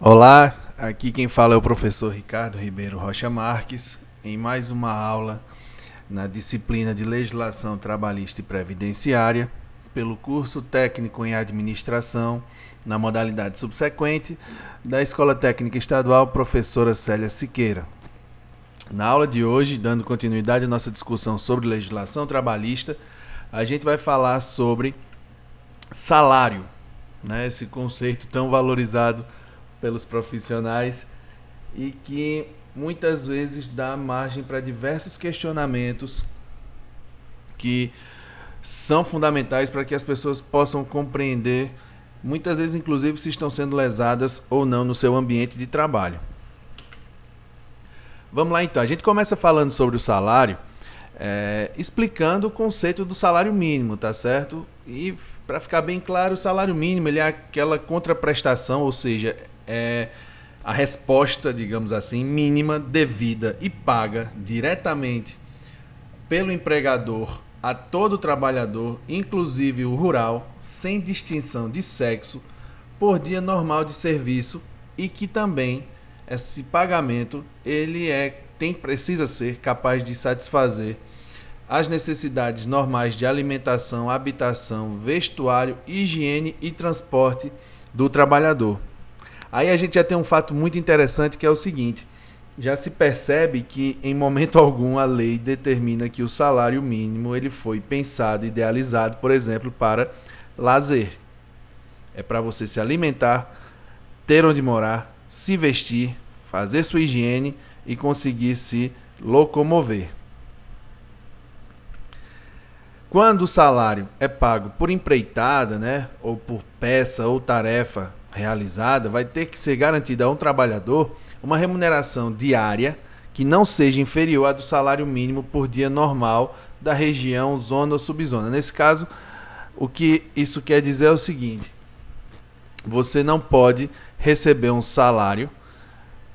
Olá, aqui quem fala é o professor Ricardo Ribeiro Rocha Marques, em mais uma aula na disciplina de Legislação Trabalhista e Previdenciária, pelo curso técnico em Administração, na modalidade subsequente, da Escola Técnica Estadual Professora Célia Siqueira. Na aula de hoje, dando continuidade à nossa discussão sobre legislação trabalhista, a gente vai falar sobre salário, né? Esse conceito tão valorizado pelos profissionais e que muitas vezes dá margem para diversos questionamentos que são fundamentais para que as pessoas possam compreender, muitas vezes inclusive se estão sendo lesadas ou não no seu ambiente de trabalho. Vamos lá então, a gente começa falando sobre o salário, explicando o conceito do salário mínimo, tá certo? E para ficar bem claro, o salário mínimo ele é aquela contraprestação, ou seja, é a resposta, digamos assim, mínima, devida e paga diretamente pelo empregador a todo trabalhador, inclusive o rural, sem distinção de sexo, por dia normal de serviço, e que também esse pagamento precisa ser capaz de satisfazer as necessidades normais de alimentação, habitação, vestuário, higiene e transporte do trabalhador. Aí a gente já tem um fato muito interessante que é o seguinte: já se percebe que em momento algum a lei determina que o salário mínimo ele foi pensado, idealizado, por exemplo, para lazer. É para você se alimentar, ter onde morar, se vestir, fazer sua higiene e conseguir se locomover. Quando o salário é pago por empreitada, né, ou por peça ou tarefa realizada, vai ter que ser garantida a um trabalhador uma remuneração diária que não seja inferior à do salário mínimo por dia normal da região, zona ou subzona. Nesse caso, o que isso quer dizer é o seguinte: você não pode receber um salário,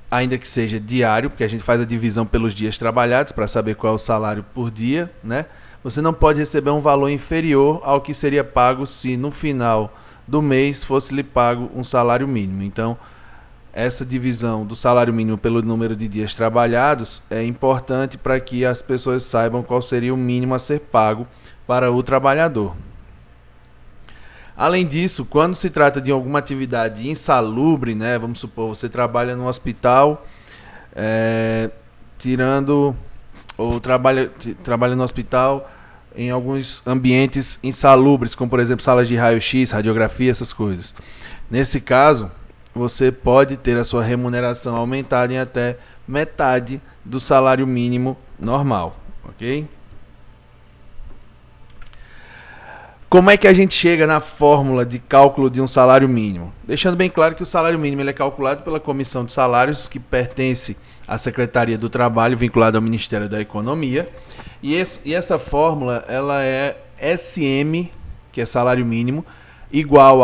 ainda que seja diário, porque a gente faz a divisão pelos dias trabalhados para saber qual é o salário por dia, né? Você não pode receber um valor inferior ao que seria pago se no final do mês fosse lhe pago um salário mínimo. Então, essa divisão do salário mínimo pelo número de dias trabalhados é importante para que as pessoas saibam qual seria o mínimo a ser pago para o trabalhador. Além disso, quando se trata de alguma atividade insalubre, né, vamos supor, você trabalha no hospital, tirando ou trabalha no hospital em alguns ambientes insalubres, como por exemplo salas de raio-x, radiografia, essas coisas. Nesse caso, você pode ter a sua remuneração aumentada em até metade do salário mínimo normal, ok? Como é que a gente chega na fórmula de cálculo de um salário mínimo? Deixando bem claro que o salário mínimo ele é calculado pela Comissão de Salários, que pertence à Secretaria do Trabalho, vinculada ao Ministério da Economia. E essa fórmula ela é SM, que é salário mínimo, igual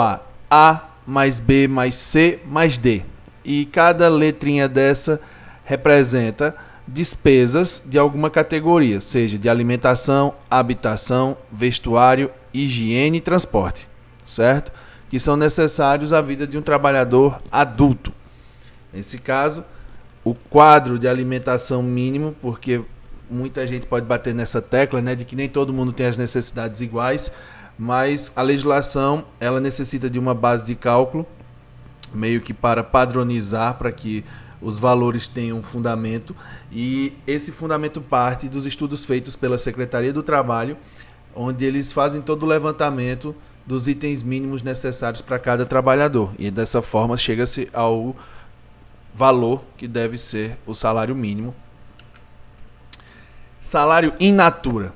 A mais B mais C mais D. E cada letrinha dessa representa despesas de alguma categoria, seja de alimentação, habitação, vestuário, higiene e transporte, certo? Que são necessários à vida de um trabalhador adulto. Nesse caso, o quadro de alimentação mínimo, porque muita gente pode bater nessa tecla, né, de que nem todo mundo tem as necessidades iguais, mas a legislação ela necessita de uma base de cálculo, meio que para padronizar, para que os valores tenham um fundamento, e esse fundamento parte dos estudos feitos pela Secretaria do Trabalho, onde eles fazem todo o levantamento dos itens mínimos necessários para cada trabalhador, e dessa forma chega-se ao valor que deve ser o salário mínimo. Salário in natura.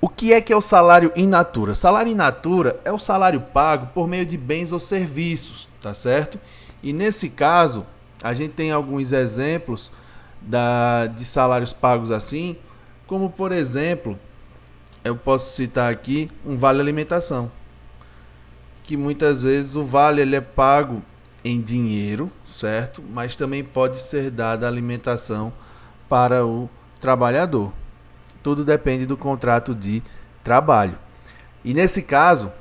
O que é o salário in natura? Salário in natura é o salário pago por meio de bens ou serviços, tá certo? E nesse caso, a gente tem alguns exemplos de salários pagos assim, como por exemplo, eu posso citar aqui um vale alimentação, que muitas vezes o vale ele é pago em dinheiro, certo? Mas também pode ser dada alimentação para o trabalhador. Tudo depende do contrato de trabalho. E nesse caso,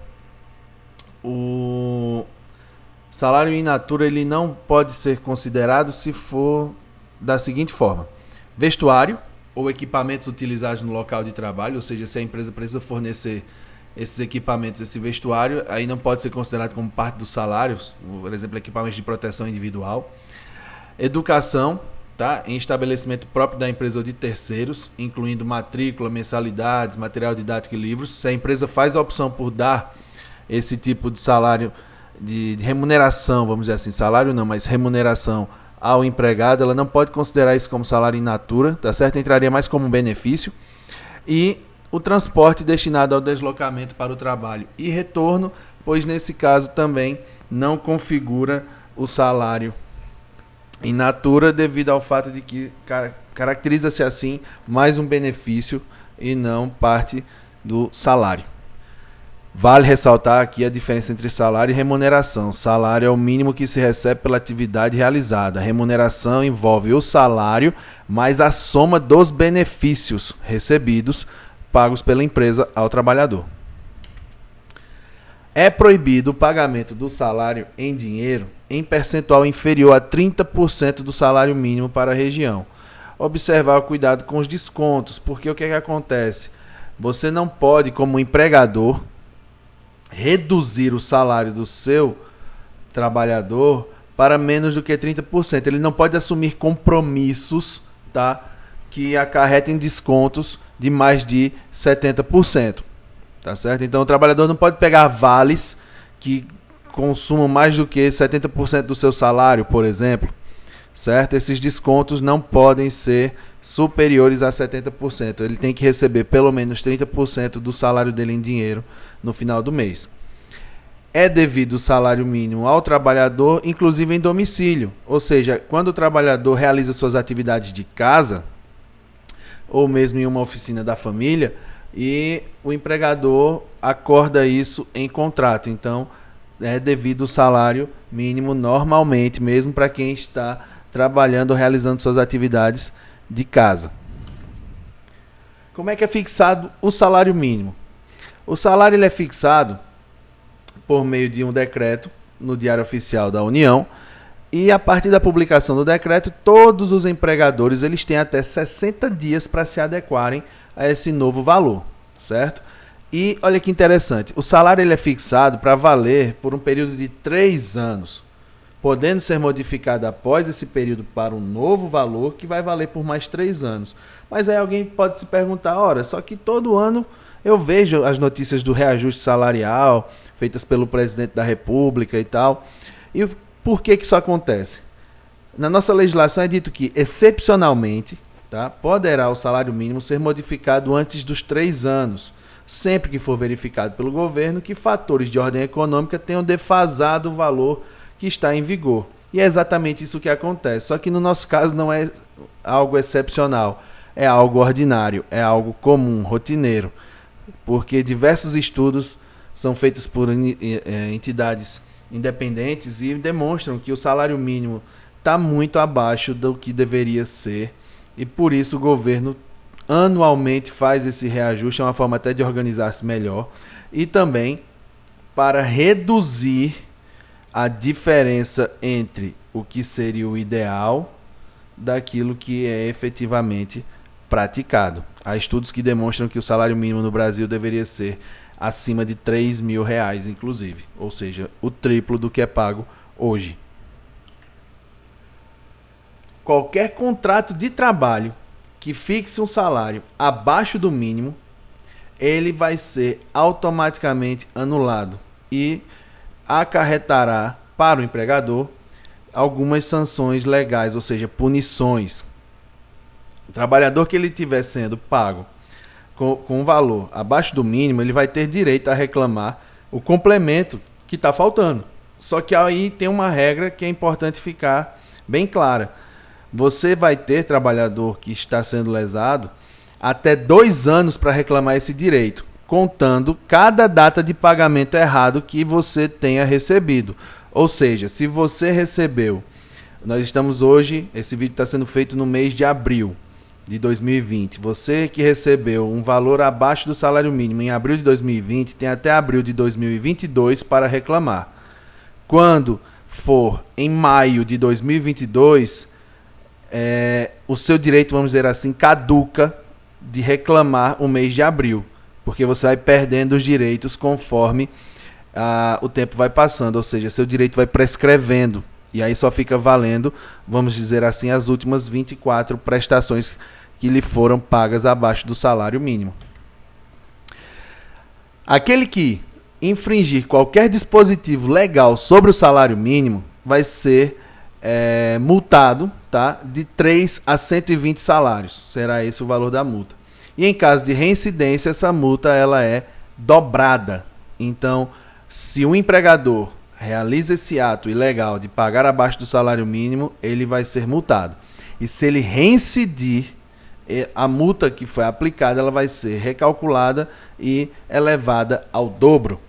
Salário in natura ele não pode ser considerado se for da seguinte forma: vestuário ou equipamentos utilizados no local de trabalho, ou seja, se a empresa precisa fornecer esses equipamentos, esse vestuário, aí não pode ser considerado como parte dos salários, por exemplo, equipamentos de proteção individual. Educação, tá? Em estabelecimento próprio da empresa ou de terceiros, incluindo matrícula, mensalidades, material didático e livros. Se a empresa faz a opção por dar esse tipo de salário, de remuneração, vamos dizer assim, salário não, mas remuneração ao empregado, ela não pode considerar isso como salário in natura, tá certo? Entraria mais como um benefício. E o transporte destinado ao deslocamento para o trabalho e retorno, pois nesse caso também não configura o salário in natura, devido ao fato de que caracteriza-se assim mais um benefício e não parte do salário. Vale ressaltar aqui a diferença entre salário e remuneração. Salário é o mínimo que se recebe pela atividade realizada. A remuneração envolve o salário mais a soma dos benefícios recebidos pagos pela empresa ao trabalhador. É proibido o pagamento do salário em dinheiro em percentual inferior a 30% do salário mínimo para a região. Observar o cuidado com os descontos, porque o que acontece? Você não pode, como empregador, reduzir o salário do seu trabalhador para menos do que 30%. Ele não pode assumir compromissos, tá, que acarretem descontos de mais de 70%. Tá certo? Então o trabalhador não pode pegar vales que consumam mais do que 70% do seu salário, por exemplo. Certo? Esses descontos não podem ser superiores a 70%. Ele tem que receber pelo menos 30% do salário dele em dinheiro no final do mês. É devido o salário mínimo ao trabalhador, inclusive em domicílio. Ou seja, quando o trabalhador realiza suas atividades de casa, ou mesmo em uma oficina da família, e o empregador acorda isso em contrato. Então, é devido o salário mínimo normalmente, mesmo para quem está trabalhando ou realizando suas atividades de casa. Como é que é fixado o salário mínimo? O salário ele é fixado por meio de um decreto no Diário Oficial da União, e a partir da publicação do decreto, todos os empregadores eles têm até 60 dias para se adequarem a esse novo valor, certo? E olha que interessante, o salário ele é fixado para valer por um período de 3 anos, podendo ser modificado após esse período para um novo valor que vai valer por mais 3 anos. Mas aí alguém pode se perguntar, ora, só que todo ano eu vejo as notícias do reajuste salarial feitas pelo presidente da República e tal. E por que isso acontece? Na nossa legislação é dito que, excepcionalmente, tá, poderá o salário mínimo ser modificado antes dos 3 anos, sempre que for verificado pelo governo que fatores de ordem econômica tenham defasado o valor que está em vigor. E é exatamente isso que acontece. Só que no nosso caso não é algo excepcional, é algo ordinário, é algo comum, rotineiro, porque diversos estudos são feitos por entidades independentes e demonstram que o salário mínimo está muito abaixo do que deveria ser, e por isso o governo anualmente faz esse reajuste, é uma forma até de organizar-se melhor, e também para reduzir a diferença entre o que seria o ideal daquilo que é efetivamente praticado. Há estudos que demonstram que o salário mínimo no Brasil deveria ser acima de R$3.000, inclusive, ou seja, o triplo do que é pago hoje. Qualquer contrato de trabalho que fixe um salário abaixo do mínimo, ele vai ser automaticamente anulado e acarretará para o empregador algumas sanções legais, ou seja, punições. O trabalhador que ele estiver sendo pago com um valor abaixo do mínimo, ele vai ter direito a reclamar o complemento que está faltando. Só que aí tem uma regra que é importante ficar bem clara. Você vai ter, trabalhador que está sendo lesado, até 2 anos para reclamar esse direito, contando cada data de pagamento errado que você tenha recebido. Ou seja, se você recebeu, nós estamos hoje, esse vídeo está sendo feito no mês de abril de 2020. Você que recebeu um valor abaixo do salário mínimo em abril de 2020, tem até abril de 2022 para reclamar. Quando for em maio de 2022, o seu direito, vamos dizer assim, caduca de reclamar o mês de abril, porque você vai perdendo os direitos conforme o tempo vai passando, ou seja, seu direito vai prescrevendo, e aí só fica valendo, vamos dizer assim, as últimas 24 prestações que lhe foram pagas abaixo do salário mínimo. Aquele que infringir qualquer dispositivo legal sobre o salário mínimo vai ser multado, tá? De 3 a 120 salários. Será esse o valor da multa. E em caso de reincidência, essa multa ela é dobrada. Então, se o empregador realiza esse ato ilegal de pagar abaixo do salário mínimo, ele vai ser multado. E se ele reincidir, a multa que foi aplicada ela vai ser recalculada e elevada ao dobro.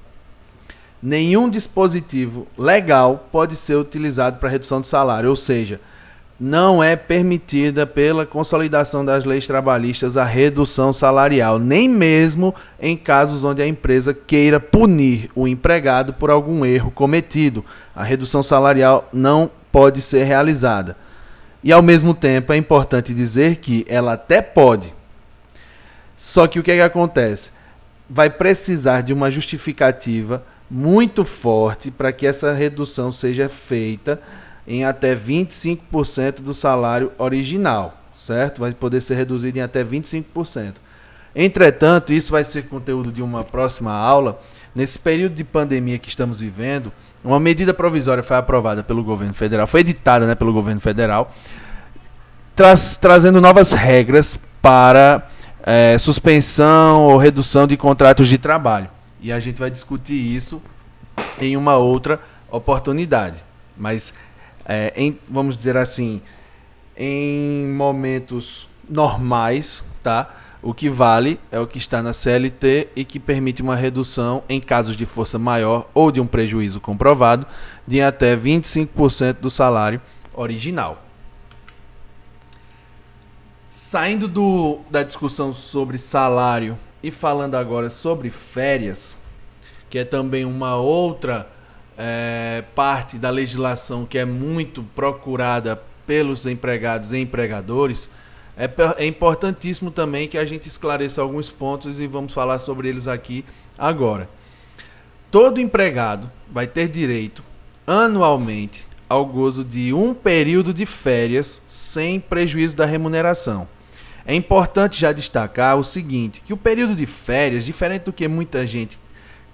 Nenhum dispositivo legal pode ser utilizado para redução de salário, ou seja, não é permitida pela consolidação das leis trabalhistas a redução salarial, nem mesmo em casos onde a empresa queira punir o empregado por algum erro cometido. A redução salarial não pode ser realizada. E ao mesmo tempo é importante dizer que ela até pode. Só que o que acontece? Vai precisar de uma justificativa muito forte para que essa redução seja feita em até 25% do salário original, certo? Vai poder ser reduzido em até 25%. Entretanto, isso vai ser conteúdo de uma próxima aula. Nesse período de pandemia que estamos vivendo, uma medida provisória foi aprovada pelo governo federal, foi editada, pelo governo federal, trazendo novas regras para suspensão ou redução de contratos de trabalho. E a gente vai discutir isso em uma outra oportunidade. Mas, vamos dizer assim, em momentos normais, tá? O que vale é o que está na CLT e que permite uma redução em casos de força maior ou de um prejuízo comprovado de até 25% do salário original. Saindo da discussão sobre salário e falando agora sobre férias, que é também uma outra parte da legislação que é muito procurada pelos empregados e empregadores, é importantíssimo também que a gente esclareça alguns pontos e vamos falar sobre eles aqui agora. Todo empregado vai ter direito anualmente ao gozo de um período de férias sem prejuízo da remuneração. É importante já destacar o seguinte, que o período de férias, diferente do que muita gente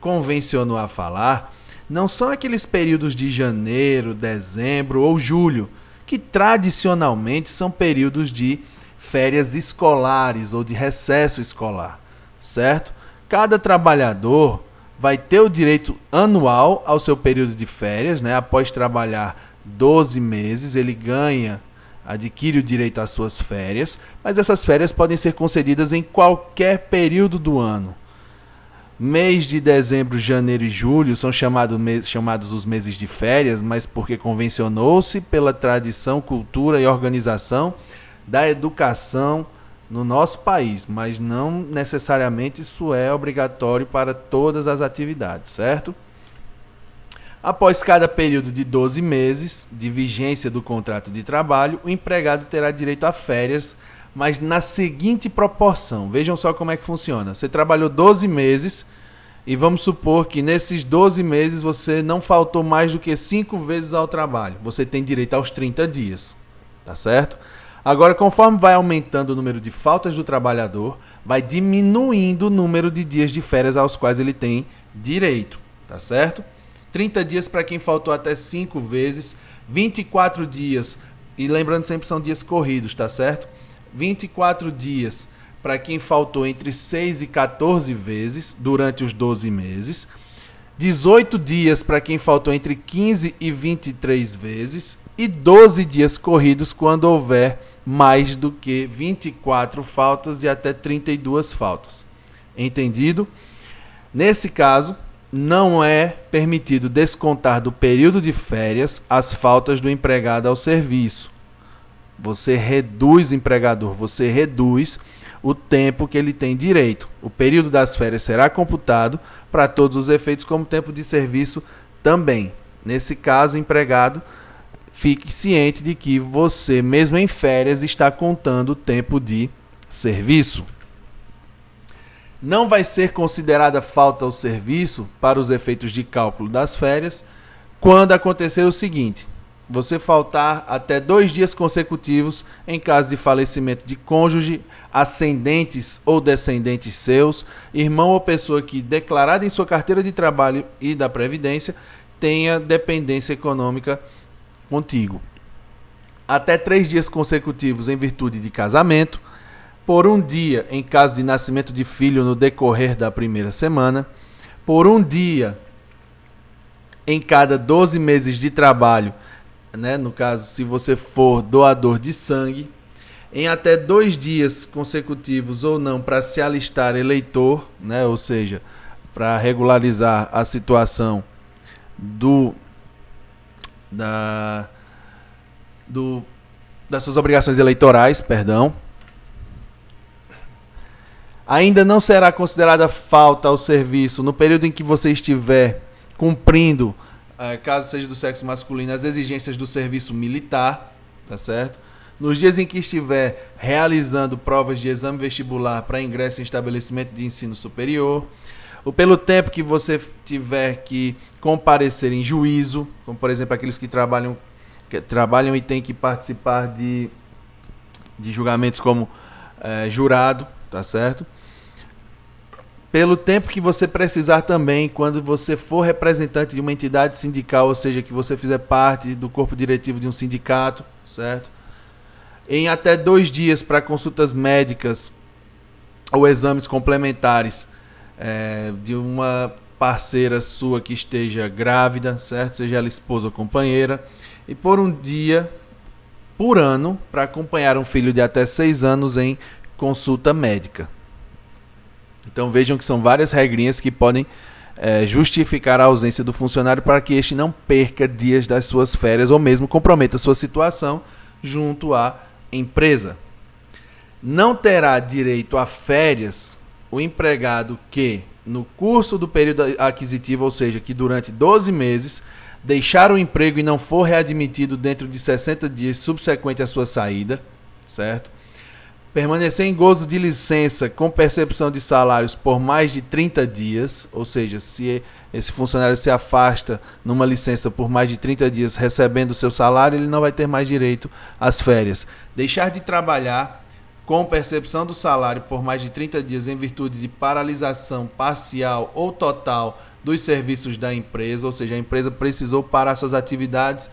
convencionou a falar, não são aqueles períodos de janeiro, dezembro ou julho, que tradicionalmente são períodos de férias escolares ou de recesso escolar, certo? Cada trabalhador vai ter o direito anual ao seu período de férias, após trabalhar 12 meses, ele adquire o direito às suas férias, mas essas férias podem ser concedidas em qualquer período do ano. Mês de dezembro, janeiro e julho são chamados os meses de férias, mas porque convencionou-se pela tradição, cultura e organização da educação no nosso país, mas não necessariamente isso é obrigatório para todas as atividades, certo? Após cada período de 12 meses de vigência do contrato de trabalho, o empregado terá direito a férias, mas na seguinte proporção. Vejam só como é que funciona. Você trabalhou 12 meses e vamos supor que nesses 12 meses você não faltou mais do que 5 vezes ao trabalho. Você tem direito aos 30 dias, tá certo? Agora, conforme vai aumentando o número de faltas do trabalhador, vai diminuindo o número de dias de férias aos quais ele tem direito, tá certo? 30 dias para quem faltou até 5 vezes, 24 dias, e lembrando sempre são dias corridos, tá certo? 24 dias para quem faltou entre 6 e 14 vezes durante os 12 meses, 18 dias para quem faltou entre 15 e 23 vezes e 12 dias corridos quando houver mais do que 24 faltas e até 32 faltas. Entendido? Nesse caso, não é permitido descontar do período de férias as faltas do empregado ao serviço. Você reduz, empregador, você reduz o tempo que ele tem direito. O período das férias será computado para todos os efeitos como tempo de serviço também. Nesse caso, o empregado fique ciente de que você, mesmo em férias, está contando o tempo de serviço. Não vai ser considerada falta ao serviço para os efeitos de cálculo das férias quando acontecer o seguinte: você faltar até 2 dias consecutivos em caso de falecimento de cônjuge, ascendentes ou descendentes seus, irmão ou pessoa que, declarada em sua carteira de trabalho e da Previdência, tenha dependência econômica contigo. Até 3 dias consecutivos em virtude de casamento, por 1 dia em caso de nascimento de filho no decorrer da primeira semana, por 1 dia em cada 12 meses de trabalho, né? No caso, se você for doador de sangue, em até 2 dias consecutivos ou não para se alistar eleitor, né? Ou seja, para regularizar a situação das suas obrigações eleitorais, perdão. Ainda não será considerada falta ao serviço no período em que você estiver cumprindo, caso seja do sexo masculino, as exigências do serviço militar, tá certo? Nos dias em que estiver realizando provas de exame vestibular para ingresso em estabelecimento de ensino superior, ou pelo tempo que você tiver que comparecer em juízo, como por exemplo aqueles que trabalham e têm que participar de julgamentos como jurado, tá certo? Pelo tempo que você precisar também, quando você for representante de uma entidade sindical, ou seja, que você fizer parte do corpo diretivo de um sindicato, certo? Em até 2 dias para consultas médicas ou exames complementares de uma parceira sua que esteja grávida, certo? Seja ela esposa ou companheira. E por 1 dia por ano para acompanhar um filho de até 6 anos em consulta médica. Então vejam que são várias regrinhas que podem justificar a ausência do funcionário para que este não perca dias das suas férias ou mesmo comprometa sua situação junto à empresa. Não terá direito a férias o empregado que, no curso do período aquisitivo, ou seja, que durante 12 meses, deixar o emprego e não for readmitido dentro de 60 dias subsequente à sua saída, certo? Permanecer em gozo de licença com percepção de salários por mais de 30 dias, ou seja, se esse funcionário se afasta numa licença por mais de 30 dias recebendo o seu salário, ele não vai ter mais direito às férias. Deixar de trabalhar com percepção do salário por mais de 30 dias em virtude de paralisação parcial ou total dos serviços da empresa, ou seja, a empresa precisou parar suas atividades,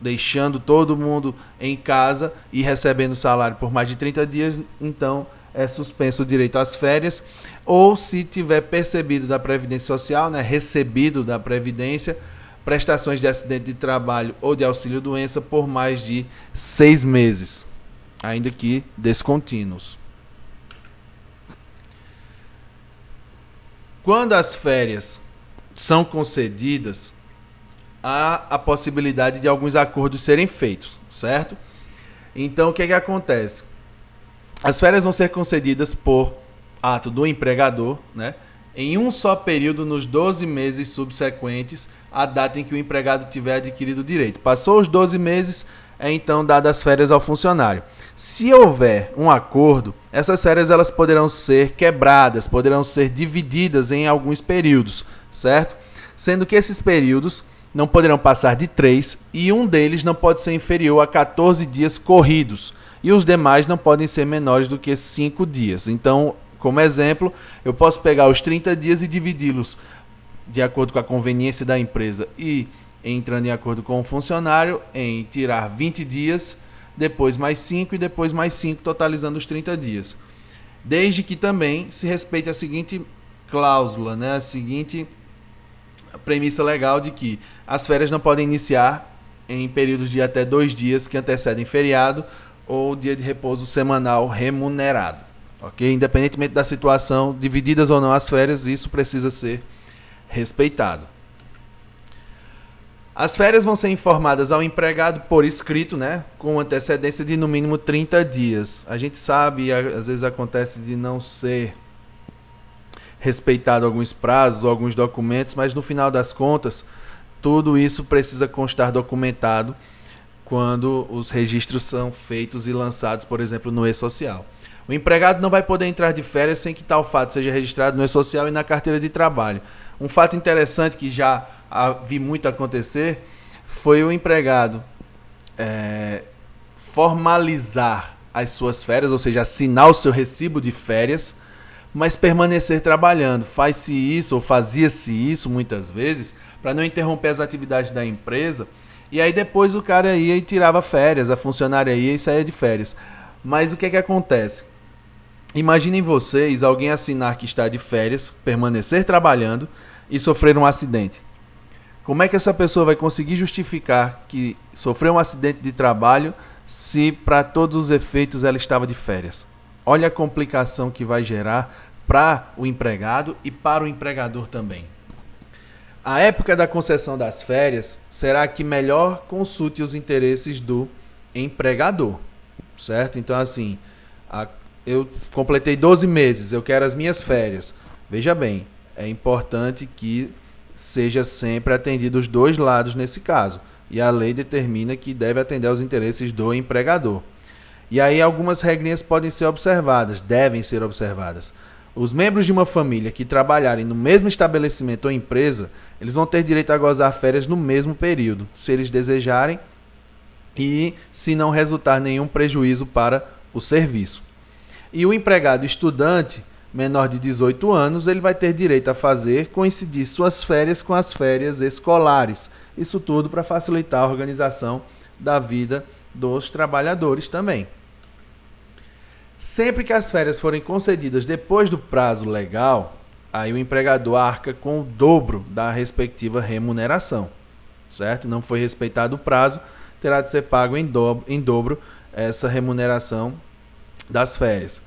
deixando todo mundo em casa e recebendo salário por mais de 30 dias, então é suspenso o direito às férias. Ou se tiver percebido da Previdência Social, né, recebido da Previdência, prestações de acidente de trabalho ou de auxílio-doença por mais de 6 meses, ainda que descontínuos. Quando as férias são concedidas, há a possibilidade de alguns acordos serem feitos, certo? Então, o que acontece? As férias vão ser concedidas por ato do empregador, né, em um só período nos 12 meses subsequentes à data em que o empregado tiver adquirido o direito. Passou os 12 meses, é então dadas as férias ao funcionário. Se houver um acordo, essas férias elas poderão ser quebradas, poderão ser divididas em alguns períodos, certo? Sendo que esses períodos não poderão passar de 3 e um deles não pode ser inferior a 14 dias corridos e os demais não podem ser menores do que 5 dias. Então, como exemplo, eu posso pegar os 30 dias e dividi-los de acordo com a conveniência da empresa e entrando em acordo com o funcionário em tirar 20 dias, depois mais 5 e depois mais 5, totalizando os 30 dias. Desde que também se respeite a seguinte cláusula, né? A seguinte premissa legal de que as férias não podem iniciar em períodos de até 2 dias que antecedem feriado ou dia de repouso semanal remunerado. Ok? Independentemente da situação, divididas ou não as férias, isso precisa ser respeitado. As férias vão ser informadas ao empregado por escrito, né, com antecedência de no mínimo 30 dias. A gente sabe, às vezes acontece de não ser respeitado alguns prazos ou alguns documentos, mas no final das contas, tudo isso precisa constar documentado quando os registros são feitos e lançados, por exemplo, no e-social. O empregado não vai poder entrar de férias sem que tal fato seja registrado no e-social e na carteira de trabalho. Um fato interessante que já vi muito acontecer foi o empregado formalizar as suas férias, ou seja, assinar o seu recibo de férias, mas permanecer trabalhando. Faz-se isso, ou fazia-se isso muitas vezes, para não interromper as atividades da empresa, e aí depois o cara ia e tirava férias, a funcionária ia e saía de férias. Mas o que é que acontece? Imaginem vocês alguém assinar que está de férias, permanecer trabalhando e sofrer um acidente. Como é que essa pessoa vai conseguir justificar que sofreu um acidente de trabalho se para todos os efeitos ela estava de férias? Olha a complicação que vai gerar para o empregado e para o empregador também. A época da concessão das férias será que melhor consulte os interesses do empregador, certo? Então assim, eu completei 12 meses, eu quero as minhas férias. Veja bem, é importante que seja sempre atendido os dois lados nesse caso. E a lei determina que deve atender aos interesses do empregador. E aí algumas regrinhas podem ser observadas, devem ser observadas. Os membros de uma família que trabalharem no mesmo estabelecimento ou empresa, eles vão ter direito a gozar férias no mesmo período, se eles desejarem e se não resultar nenhum prejuízo para o serviço. E o empregado estudante, menor de 18 anos, ele vai ter direito a fazer coincidir suas férias com as férias escolares. Isso tudo para facilitar a organização da vida dos trabalhadores também. Sempre que as férias forem concedidas depois do prazo legal, aí o empregador arca com o dobro da respectiva remuneração, certo? Não foi respeitado o prazo, terá de ser pago em dobro essa remuneração das férias.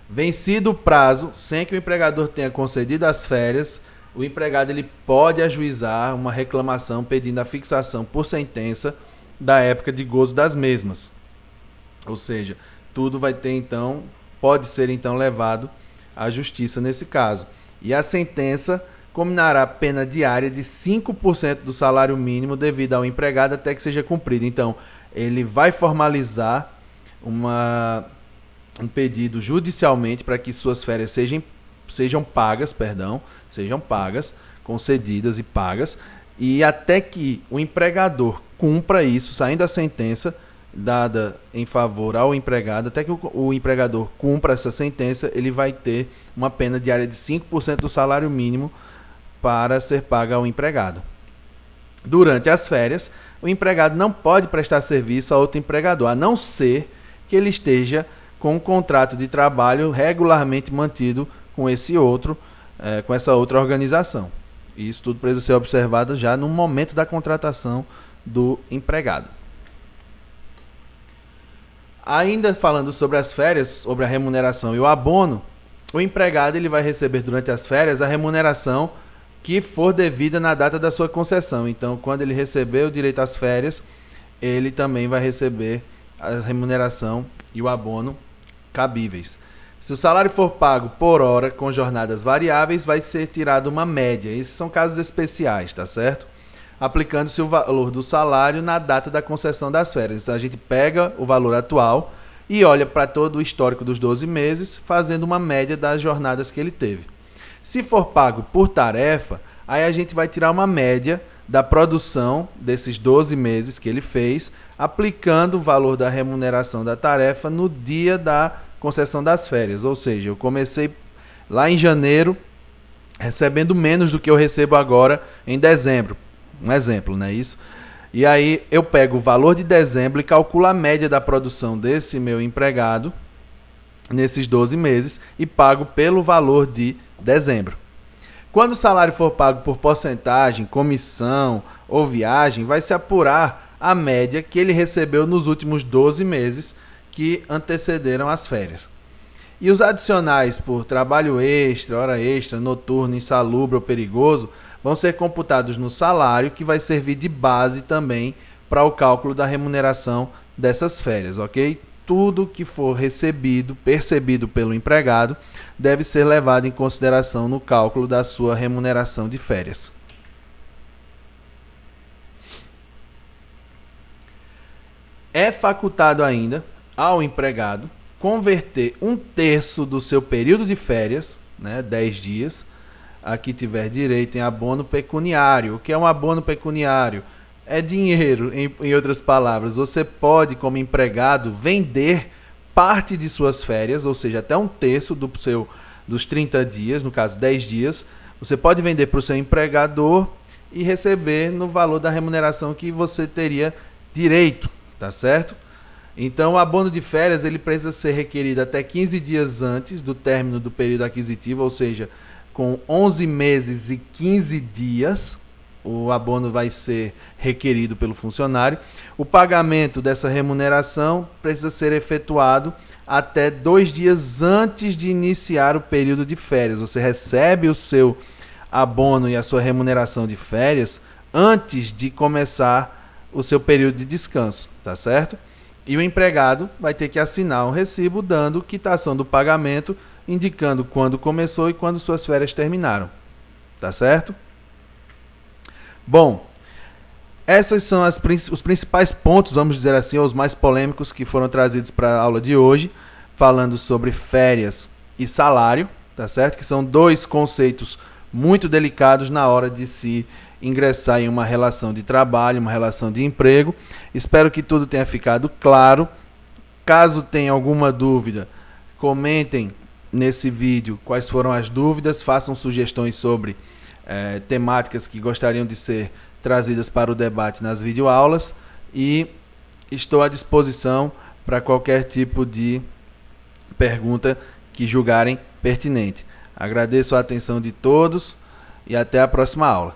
Vencido o prazo, sem que o empregador tenha concedido as férias, o empregado ele pode ajuizar uma reclamação pedindo a fixação por sentença da época de gozo das mesmas. Ou seja, tudo vai ter então, pode ser então levado à justiça nesse caso. E a sentença combinará pena diária de 5% do salário mínimo devido ao empregado até que seja cumprido. Então, ele vai formalizar um pedido judicialmente para que suas férias sejam pagas, concedidas e pagas, e até que o empregador cumpra isso, saindo a sentença dada em favor ao empregado, até que o empregador cumpra essa sentença, ele vai ter uma pena diária de 5% do salário mínimo para ser paga ao empregado. Durante as férias, o empregado não pode prestar serviço a outro empregador, a não ser que ele esteja com um contrato de trabalho regularmente mantido com com essa outra organização. E isso tudo precisa ser observado já no momento da contratação do empregado. Ainda falando sobre as férias, sobre a remuneração e o abono, o empregado ele vai receber durante as férias a remuneração que for devida na data da sua concessão. Então, quando ele receber o direito às férias, ele também vai receber a remuneração e o abono cabíveis. Se o salário for pago por hora com jornadas variáveis, vai ser tirado uma média. Esses são casos especiais, tá certo? Aplicando-se o valor do salário na data da concessão das férias. Então a gente pega o valor atual e olha para todo o histórico dos 12 meses, fazendo uma média das jornadas que ele teve. Se for pago por tarefa, aí a gente vai tirar uma média da produção desses 12 meses que ele fez, aplicando o valor da remuneração da tarefa no dia da concessão das férias. Ou seja, eu comecei lá em janeiro recebendo menos do que eu recebo agora em dezembro. Um exemplo, não é isso? E aí eu pego o valor de dezembro e calculo a média da produção desse meu empregado nesses 12 meses e pago pelo valor de dezembro. Quando o salário for pago por porcentagem, comissão ou viagem, vai se apurar a média que ele recebeu nos últimos 12 meses que antecederam as férias. E os adicionais por trabalho extra, hora extra, noturno, insalubre ou perigoso vão ser computados no salário, que vai servir de base também para o cálculo da remuneração dessas férias, ok? Tudo que for percebido pelo empregado, deve ser levado em consideração no cálculo da sua remuneração de férias. É facultado ainda ao empregado converter 1/3 do seu período de férias, né, 10 dias, a que tiver direito em abono pecuniário. O que é um abono pecuniário? É dinheiro, em outras palavras. Você pode, como empregado, vender parte de suas férias, ou seja, até 1/3 dos 30 dias, no caso 10 dias, você pode vender para o seu empregador e receber no valor da remuneração que você teria direito, tá certo? Então, o abono de férias ele precisa ser requerido até 15 dias antes do término do período aquisitivo, ou seja, com 11 meses e 15 dias, o abono vai ser requerido pelo funcionário. O pagamento dessa remuneração precisa ser efetuado até 2 dias antes de iniciar o período de férias. Você recebe o seu abono e a sua remuneração de férias antes de começar o seu período de descanso, tá certo? E o empregado vai ter que assinar um recibo dando quitação do pagamento, indicando quando começou e quando suas férias terminaram, tá certo? Bom, esses são os principais pontos, vamos dizer assim, os mais polêmicos que foram trazidos para a aula de hoje, falando sobre férias e salário, tá certo? Que são dois conceitos muito delicados na hora de se ingressar em uma relação de trabalho, uma relação de emprego. Espero que tudo tenha ficado claro. Caso tenha alguma dúvida, comentem nesse vídeo quais foram as dúvidas, façam sugestões sobre temáticas que gostariam de ser trazidas para o debate nas videoaulas e estou à disposição para qualquer tipo de pergunta que julgarem pertinente. Agradeço a atenção de todos e até a próxima aula.